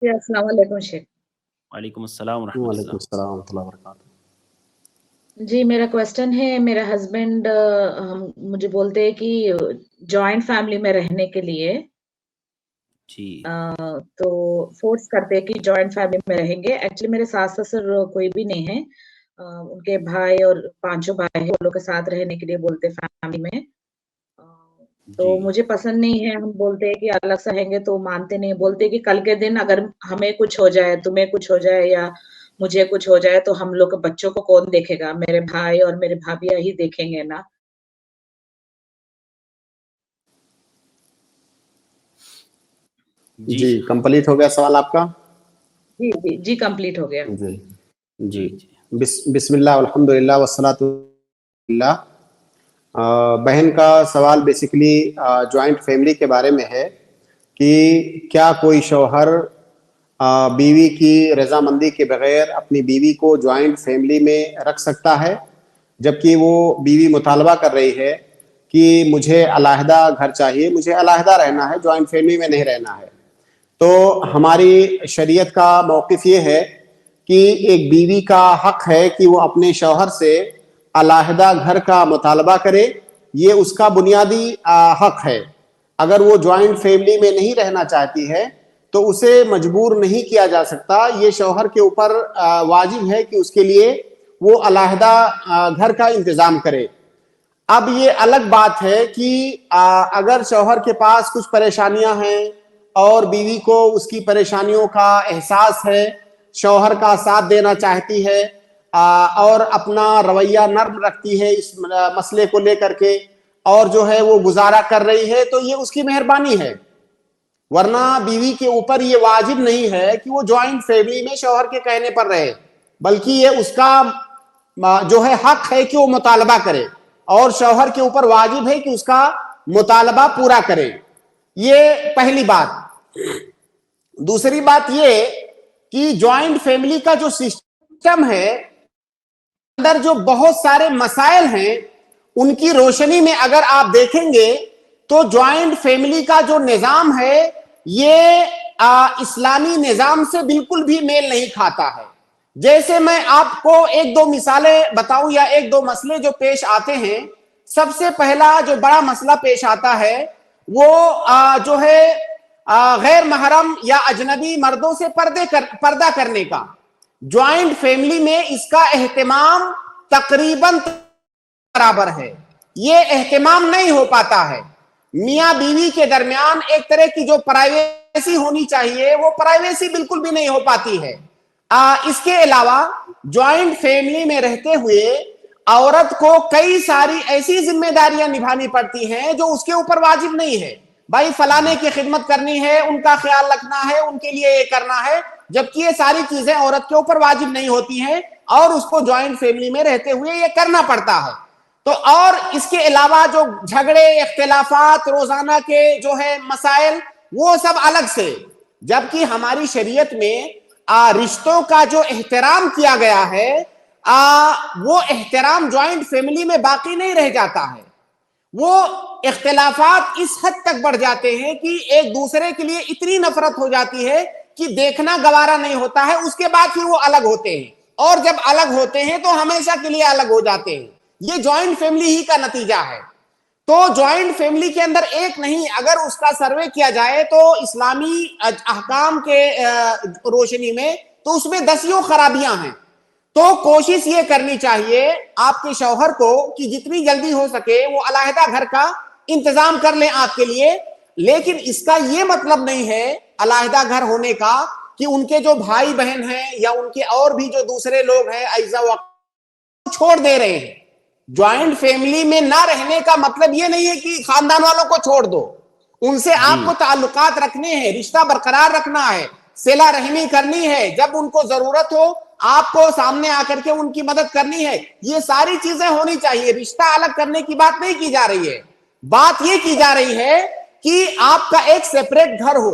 جی السلام علیکم شیخ. وعلیکم السلام ورحمۃ وعلیکم اللہ. السلام ورحمۃ اللہ وبرکاتہ. جی میرا کوشچن ہے، میرا ہسبینڈ مجھے بولتے ہیں کہ جوائنٹ فیملی میں رہنے کے لیے جی تو فورس کرتے ہیں کہ جوائنٹ فیملی میں رہیں گے. ایکچولی میرے ساس سسر کوئی بھی نہیں ہے، ان کے بھائی اور 5 بھائی ہیں، وہ لوگ کے ساتھ رہنے کے لیے بولتے فیملی میں. تو جی مجھے پسند نہیں ہے. ہم بولتے ہیں کہ الگ سے رہیں گے تو مانتے نہیں، بولتے کہ کل کے دن اگر ہمیں کچھ ہو جائے، تمہیں کچھ ہو جائے یا مجھے کچھ ہو جائے تو ہم لوگ کے بچوں کو کون دیکھے گا؟ میرے بھائی اور میرے بھابھیاں ہی دیکھیں گے نا. جی کمپلیٹ ہو گیا سوال آپ کا؟ جی جی جی کمپلیٹ ہو گیا. جی جی جی. بسم اللہ والحمد للہ والصلاۃ والسلام. بہن کا سوال بیسیکلی جوائنٹ فیملی کے بارے میں ہے کہ کیا کوئی شوہر بیوی کی رضامندی کے بغیر اپنی بیوی کو جوائنٹ فیملی میں رکھ سکتا ہے، جبکہ وہ بیوی مطالبہ کر رہی ہے کہ مجھے علیحدہ گھر چاہیے، مجھے علیحدہ رہنا ہے، جوائنٹ فیملی میں نہیں رہنا ہے. تو ہماری شریعت کا موقف یہ ہے کہ ایک بیوی کا حق ہے کہ وہ اپنے شوہر سے علیحدہ گھر کا مطالبہ کرے. یہ اس کا بنیادی حق ہے. اگر وہ جوائنٹ فیملی میں نہیں رہنا چاہتی ہے تو اسے مجبور نہیں کیا جا سکتا. یہ شوہر کے اوپر واجب ہے کہ اس کے لیے وہ علیحدہ گھر کا انتظام کرے. اب یہ الگ بات ہے کہ اگر شوہر کے پاس کچھ پریشانیاں ہیں اور بیوی کو اس کی پریشانیوں کا احساس ہے، شوہر کا ساتھ دینا چاہتی ہے اور اپنا رویہ نرم رکھتی ہے اس مسئلے کو لے کر کے، اور جو ہے وہ گزارا کر رہی ہے، تو یہ اس کی مہربانی ہے. ورنہ بیوی کے اوپر یہ واجب نہیں ہے کہ وہ جوائنٹ فیملی میں شوہر کے کہنے پر رہے، بلکہ یہ اس کا جو ہے حق ہے کہ وہ مطالبہ کرے، اور شوہر کے اوپر واجب ہے کہ اس کا مطالبہ پورا کرے. یہ پہلی بات. دوسری بات یہ کہ جوائنٹ فیملی کا جو سسٹم ہے اندر جو بہت سارے مسائل ہیں، ان کی روشنی میں اگر آپ دیکھیں گے تو جوائنٹ فیملی کا جو نظام ہے یہ اسلامی نظام سے بالکل بھی میل نہیں کھاتا ہے. جیسے میں آپ کو ایک دو مثالیں بتاؤں یا ایک دو مسئلے جو پیش آتے ہیں. سب سے پہلا جو بڑا مسئلہ پیش آتا ہے وہ جو ہے غیر محرم یا اجنبی مردوں سے پردہ کرنے کا. جوائنٹ فیملی میں اس کا اہتمام تقریباً برابر ہے، یہ اہتمام نہیں ہو پاتا ہے. میاں بیوی کے درمیان ایک طرح کی جو پرائیویسی ہونی چاہیے وہ پرائیویسی بالکل بھی نہیں ہو پاتی ہے. اس کے علاوہ جوائنٹ فیملی میں رہتے ہوئے عورت کو کئی ساری ایسی ذمہ داریاں نبھانی پڑتی ہیں جو اس کے اوپر واجب نہیں ہے. بھائی فلانے کی خدمت کرنی ہے، ان کا خیال رکھنا ہے، ان کے لیے یہ کرنا ہے، جبکہ یہ ساری چیزیں عورت کے اوپر واجب نہیں ہوتی ہیں اور اس کو جوائنٹ فیملی میں رہتے ہوئے یہ کرنا پڑتا ہے. تو اور اس کے علاوہ جو جھگڑے اختلافات روزانہ کے جو ہے مسائل وہ سب الگ سے. جبکہ ہماری شریعت میں رشتوں کا جو احترام کیا گیا ہے وہ احترام جوائنٹ فیملی میں باقی نہیں رہ جاتا ہے. وہ اختلافات اس حد تک بڑھ جاتے ہیں کہ ایک دوسرے کے لیے اتنی نفرت ہو جاتی ہے کہ دیکھنا گوارا نہیں ہوتا ہے. اس کے بعد پھر وہ الگ ہوتے ہیں، اور جب الگ ہوتے ہیں تو ہمیشہ کے لیے الگ ہو جاتے ہیں. یہ جوائنٹ فیملی ہی کا نتیجہ ہے. تو جوائنٹ فیملی کے اندر ایک نہیں، اگر اس کا سروے کیا جائے تو اسلامی احکام کے روشنی میں تو اس میں دسیوں خرابیاں ہیں. تو کوشش یہ کرنی چاہیے آپ کے شوہر کو کہ جتنی جلدی ہو سکے وہ علیحدہ گھر کا انتظام کر لیں آپ کے لیے. لیکن اس کا یہ مطلب نہیں ہے علیحدہ گھر ہونے کا کہ ان کے جو بھائی بہن ہیں یا ان کے اور بھی جو دوسرے لوگ ہیں اعزا چھوڑ دے رہے ہیں. جوائنٹ فیملی میں نہ رہنے کا مطلب یہ نہیں ہے کہ خاندان والوں کو چھوڑ دو. ان سے آپ کو تعلقات رکھنے ہیں، رشتہ برقرار رکھنا ہے، صلہ رحمی کرنی ہے، جب ان کو ضرورت ہو آپ کو سامنے آ کر کے ان کی مدد کرنی ہے. یہ ساری چیزیں ہونی چاہیے. رشتہ الگ کرنے کی بات نہیں کی جا رہی ہے. بات یہ کی جا رہی ہے کہ آپ کا ایک سیپریٹ گھر ہو،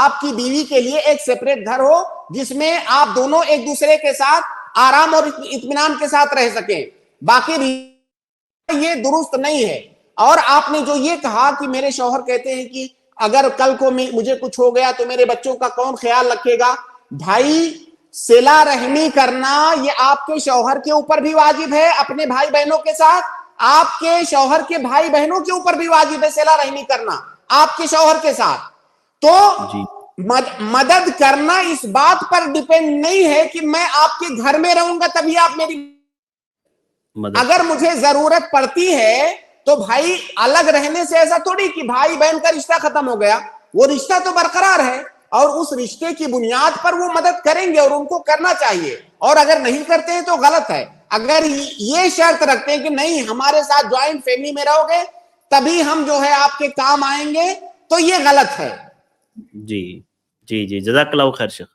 آپ کی بیوی کے لیے ایک سیپریٹ گھر ہو جس میں آپ دونوں ایک دوسرے کے ساتھ آرام اور اطمینان کے ساتھ رہ سکیں. باقی یہ درست نہیں ہے. اور آپ نے جو یہ کہا کہ میرے شوہر کہتے ہیں کہ اگر کل کو مجھے کچھ ہو گیا تو میرے بچوں کا کون خیال رکھے گا؟ بھائی صلہ رحمی کرنا یہ آپ کے شوہر کے اوپر بھی واجب ہے اپنے بھائی بہنوں کے ساتھ، آپ کے شوہر کے بھائی بہنوں کے اوپر بھی واجب ہے صلہ رحمی کرنا آپ کے شوہر کے ساتھ. تو جی مدد کرنا اس بات پر ڈیپینڈ نہیں ہے کہ میں آپ کے گھر میں رہوں گا تبھی آپ میری مدد. اگر مجھے ضرورت پڑتی ہے تو بھائی الگ رہنے سے ایسا تھوڑی کہ بھائی بہن کا رشتہ ختم ہو گیا، وہ رشتہ تو برقرار ہے اور اس رشتے کی بنیاد پر وہ مدد کریں گے اور ان کو کرنا چاہیے، اور اگر نہیں کرتے ہیں تو غلط ہے. اگر یہ شرط رکھتے ہیں کہ نہیں ہمارے ساتھ جوائنٹ فیملی میں رہو گے تبھی ہم جو ہے آپ کے کام آئیں گے، تو یہ غلط ہے. جی جی جی جزاک اللہ خیر شیخ.